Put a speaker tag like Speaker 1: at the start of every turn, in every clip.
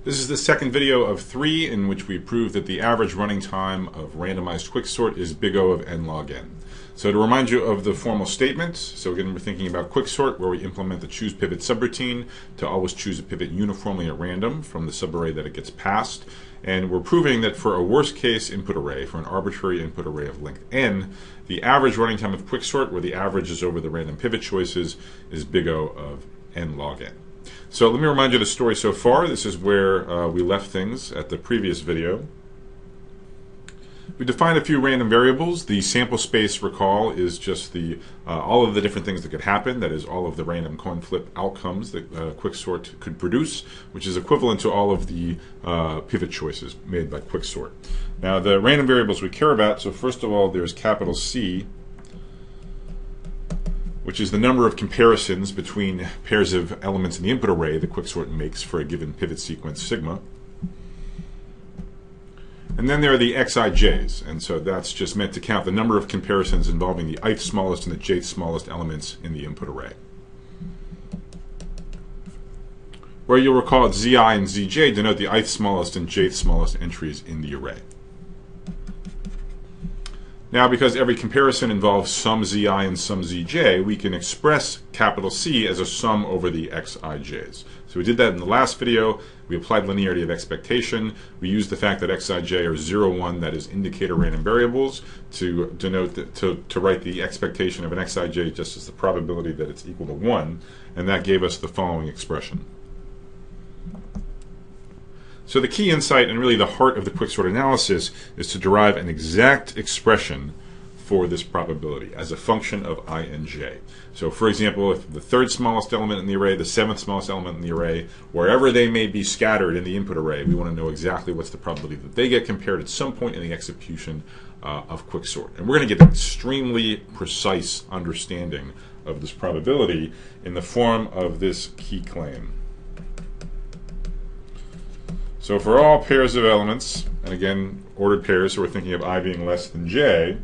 Speaker 1: This is the second video of 3 in which we prove that the average running time of randomized quicksort is big O of n log n. So to remind you of the formal statement, so again we're thinking about quicksort where we implement the choose pivot subroutine to always choose a pivot uniformly at random from the subarray that it gets passed. And we're proving that for a worst case input array, for an arbitrary input array of length n, the average running time of quicksort, where the average is over the random pivot choices, is big O of n log n. So let me remind you the story so far. This is where we left things at the previous video. We defined a few random variables. The sample space, recall, is just the all of the different things that could happen. That is, all of the random coin flip outcomes that quicksort could produce, which is equivalent to all of the pivot choices made by quicksort. Now, the random variables we care about, so first of all, there's capital C, which is the number of comparisons between pairs of elements in the input array that quicksort makes for a given pivot sequence sigma. And then there are the xij's, and so that's just meant to count the number of comparisons involving the ith smallest and the jth smallest elements in the input array. Where you'll recall that zi and zj denote the ith smallest and jth smallest entries in the array. Now, because every comparison involves some zi and some zj, we can express capital C as a sum over the xij's. So we did that in the last video. We applied linearity of expectation. We used the fact that xij are 0, 1, that is indicator random variables, to denote that, to write the expectation of an xij just as the probability that it's equal to 1, and that gave us the following expression. So the key insight and really the heart of the quicksort analysis is to derive an exact expression for this probability as a function of I and j. So for example, if the third smallest element in the array, the seventh smallest element in the array, wherever they may be scattered in the input array, we want to know exactly what's the probability that they get compared at some point in the execution of quicksort. And we're going to get an extremely precise understanding of this probability in the form of this key claim. So for all pairs of elements, and again, ordered pairs, so we're thinking of I being less than j,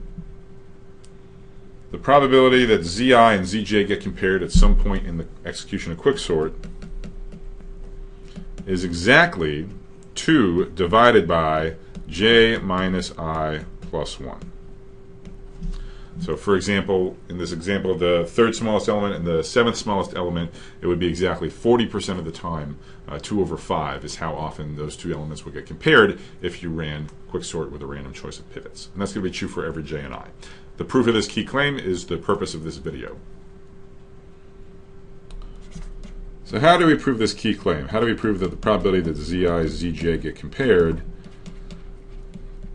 Speaker 1: the probability that zi and zj get compared at some point in the execution of quicksort is exactly 2 divided by j minus I plus 1. So for example, in this example of the third smallest element and the seventh smallest element, it would be exactly 40% of the time, 2 over 5 is how often those two elements would get compared if you ran quicksort with a random choice of pivots. And that's going to be true for every j and I. The proof of this key claim is the purpose of this video. So how do we prove this key claim? How do we prove that the probability that zi, zj get compared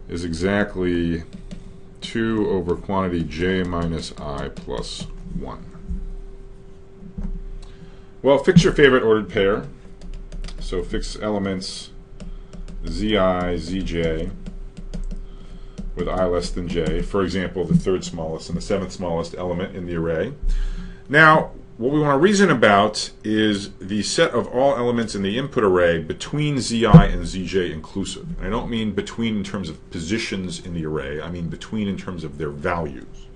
Speaker 1: is exactly 2 over quantity j minus I plus 1? Well, fix your favorite ordered pair. So fix elements zi, zj with I less than j. For example, the third smallest and the seventh smallest element in the array. Now, what we want to reason about is the set of all elements in the input array between zi and zj inclusive. And I don't mean between in terms of positions in the array, I mean between in terms of their values.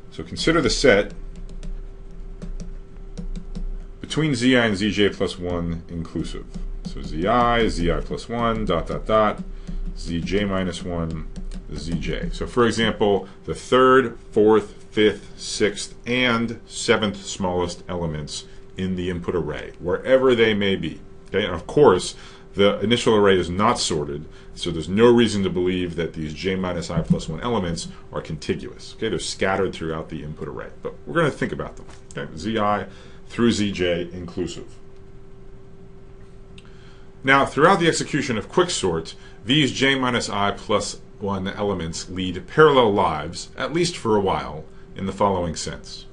Speaker 1: So consider the set between zi and zj plus 1 inclusive. So zi plus 1, dot, dot, dot, zj minus 1, zj. So for example, the third, fourth, fifth, sixth, and seventh smallest elements in the input array, wherever they may be. Okay? And of course, the initial array is not sorted, so there's no reason to believe that these j minus I plus 1 elements are contiguous. Okay? They're scattered throughout the input array, but we're going to think about them. Okay? zi through zj inclusive. Now, throughout the execution of quicksort, these j minus I plus 1 elements lead parallel lives, at least for a while, in the following sense.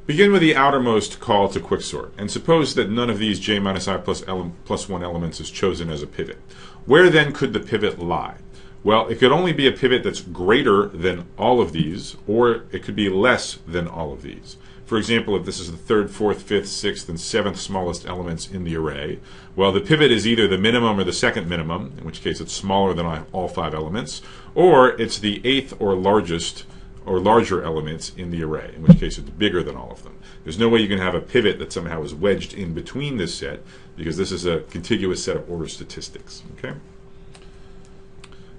Speaker 1: Begin with the outermost call to quicksort, and suppose that none of these j minus I plus 1 elements is chosen as a pivot. Where then could the pivot lie? Well, it could only be a pivot that's greater than all of these, or it could be less than all of these. For example, if this is the third, fourth, fifth, sixth, and seventh smallest elements in the array, well, the pivot is either the minimum or the second minimum, in which case it's smaller than all 5 elements, or it's the 8th or largest or larger elements in the array, in which case it's bigger than all of them. There's no way you can have a pivot that somehow is wedged in between this set, because this is a contiguous set of order statistics. Okay?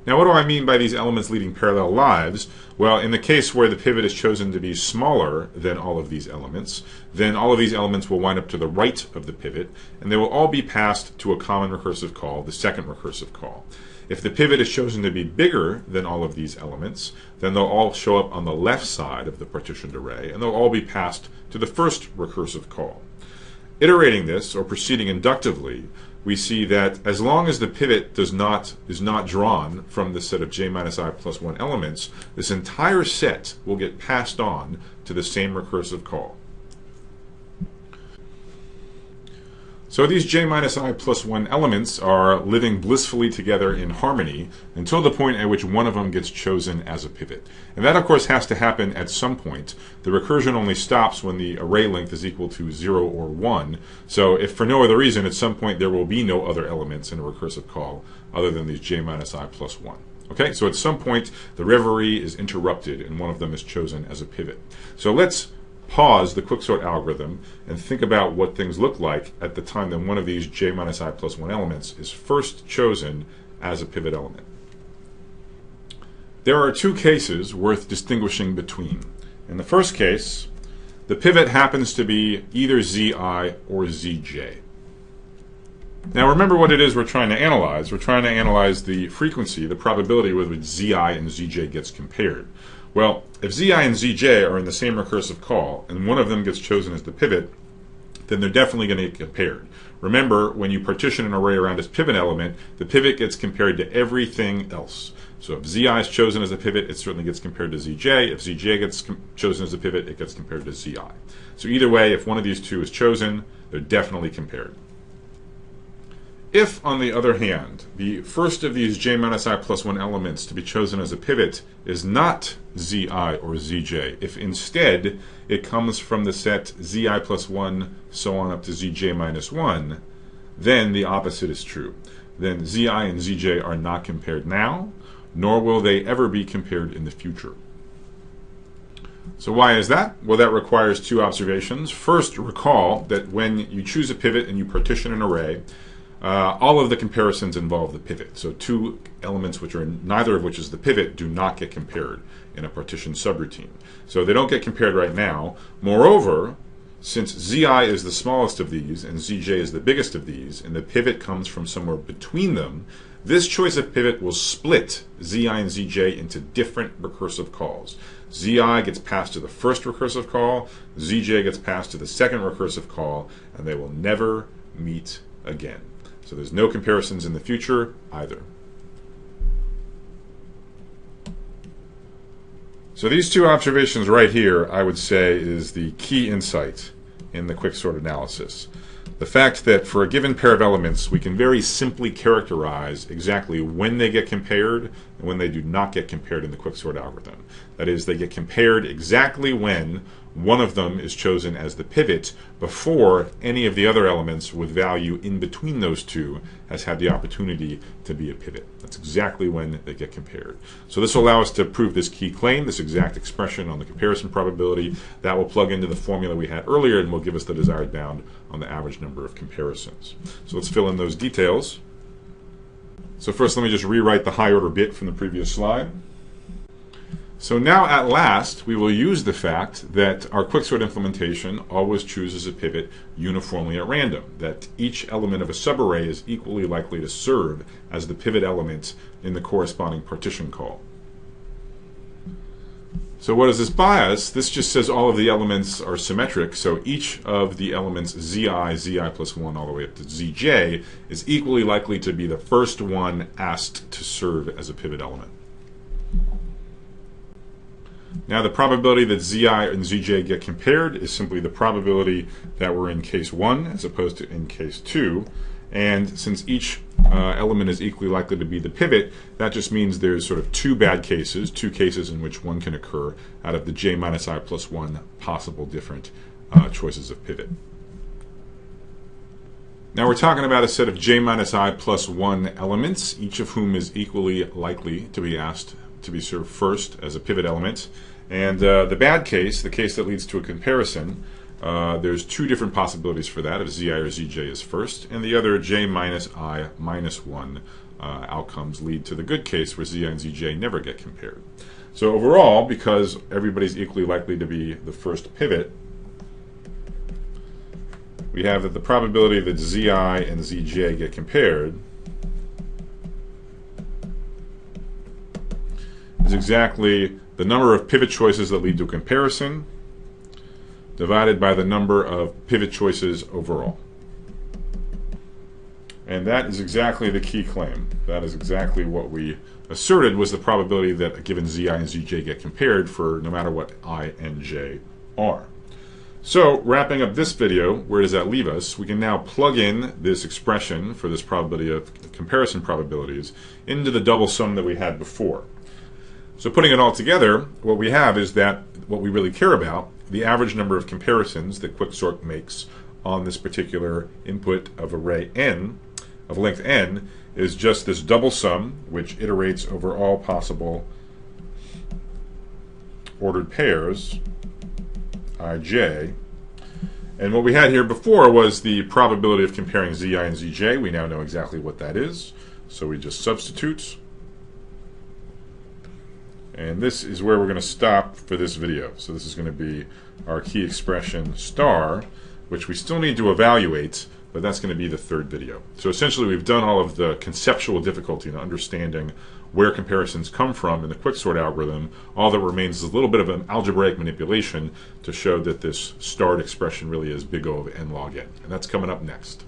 Speaker 1: Now, what do I mean by these elements leading parallel lives? Well, in the case where the pivot is chosen to be smaller than all of these elements, then all of these elements will wind up to the right of the pivot, and they will all be passed to a common recursive call, the second recursive call. If the pivot is chosen to be bigger than all of these elements, then they'll all show up on the left side of the partitioned array, and they'll all be passed to the first recursive call. Iterating this, or proceeding inductively, we see that as long as the pivot is not drawn from the set of j minus I plus 1 elements, this entire set will get passed on to the same recursive call. So these j minus I plus 1 elements are living blissfully together in harmony until the point at which one of them gets chosen as a pivot. And that, of course, has to happen at some point. The recursion only stops when the array length is equal to 0 or 1. So if for no other reason, at some point there will be no other elements in a recursive call other than these j minus I plus 1. Okay, so at some point the reverie is interrupted and one of them is chosen as a pivot. So let's pause the quicksort algorithm and think about what things look like at the time that one of these j minus I plus 1 elements is first chosen as a pivot element. There are two cases worth distinguishing between. In the first case, the pivot happens to be either zi or zj. Now remember what it is we're trying to analyze. We're trying to analyze the frequency, the probability with which zi and zj gets compared. Well, if zi and zj are in the same recursive call, and one of them gets chosen as the pivot, then they're definitely going to get compared. Remember, when you partition an array around its pivot element, the pivot gets compared to everything else. So if zi is chosen as a pivot, it certainly gets compared to zj. If zj gets chosen as a pivot, it gets compared to zi. So either way, if one of these two is chosen, they're definitely compared. If, on the other hand, the first of these j minus I plus 1 elements to be chosen as a pivot is not zi or zj, if instead it comes from the set zi plus 1 so on up to zj minus 1, then the opposite is true. Then zi and zj are not compared now, nor will they ever be compared in the future. So why is that? Well, that requires two observations. First, recall that when you choose a pivot and you partition an array, all of the comparisons involve the pivot. So two elements which are neither of which is the pivot do not get compared in a partition subroutine. So they don't get compared right now. Moreover, since zi is the smallest of these and zj is the biggest of these, and the pivot comes from somewhere between them, this choice of pivot will split zi and zj into different recursive calls. Zi gets passed to the first recursive call, zj gets passed to the second recursive call, and they will never meet again. So there's no comparisons in the future either. So these two observations right here, I would say, is the key insight in the quicksort analysis. The fact that for a given pair of elements, we can very simply characterize exactly when they get compared and when they do not get compared in the quicksort algorithm. That is, they get compared exactly when one of them is chosen as the pivot before any of the other elements with value in between those two has had the opportunity to be a pivot. That's exactly when they get compared. So this will allow us to prove this key claim, this exact expression on the comparison probability. That will plug into the formula we had earlier and will give us the desired bound on the average number of comparisons. So let's fill in those details. So first, let me just rewrite the high order bit from the previous slide. So now at last we will use the fact that our quicksort implementation always chooses a pivot uniformly at random, that each element of a subarray is equally likely to serve as the pivot element in the corresponding partition call. So what does this buy us? This just says all of the elements are symmetric, so each of the elements zi plus 1 all the way up to zj is equally likely to be the first one asked to serve as a pivot element. Now the probability that zi and zj get compared is simply the probability that we're in case 1 as opposed to in case 2. And since each element is equally likely to be the pivot, that just means there's sort of two bad cases, two cases in which one can occur out of the j minus I plus 1 possible different choices of pivot. Now we're talking about a set of j minus I plus 1 elements, each of whom is equally likely to be asked to be served first as a pivot element. And the bad case, the case that leads to a comparison, there's two different possibilities for that, if zi or zj is first, and the other j minus I minus 1 outcomes lead to the good case where zi and zj never get compared. So overall, because everybody's equally likely to be the first pivot, we have that the probability that zi and zj get compared is exactly the number of pivot choices that lead to a comparison divided by the number of pivot choices overall. And that is exactly the key claim. That is exactly what we asserted was the probability that a given zi and zj get compared for no matter what I and j are. So, wrapping up this video, where does that leave us? We can now plug in this expression for this probability of comparison probabilities into the double sum that we had before. So putting it all together, what we have is that what we really care about, the average number of comparisons that Quicksort makes on this particular input of array n, of length n, is just this double sum, which iterates over all possible ordered pairs, ij. And what we had here before was the probability of comparing zi and zj. We now know exactly what that is, so we just substitute. And this is where we're going to stop for this video. So this is going to be our key expression star, which we still need to evaluate, but that's going to be the third video. So essentially we've done all of the conceptual difficulty in understanding where comparisons come from in the quicksort algorithm. All that remains is a little bit of an algebraic manipulation to show that this starred expression really is big O of n log n. And that's coming up next.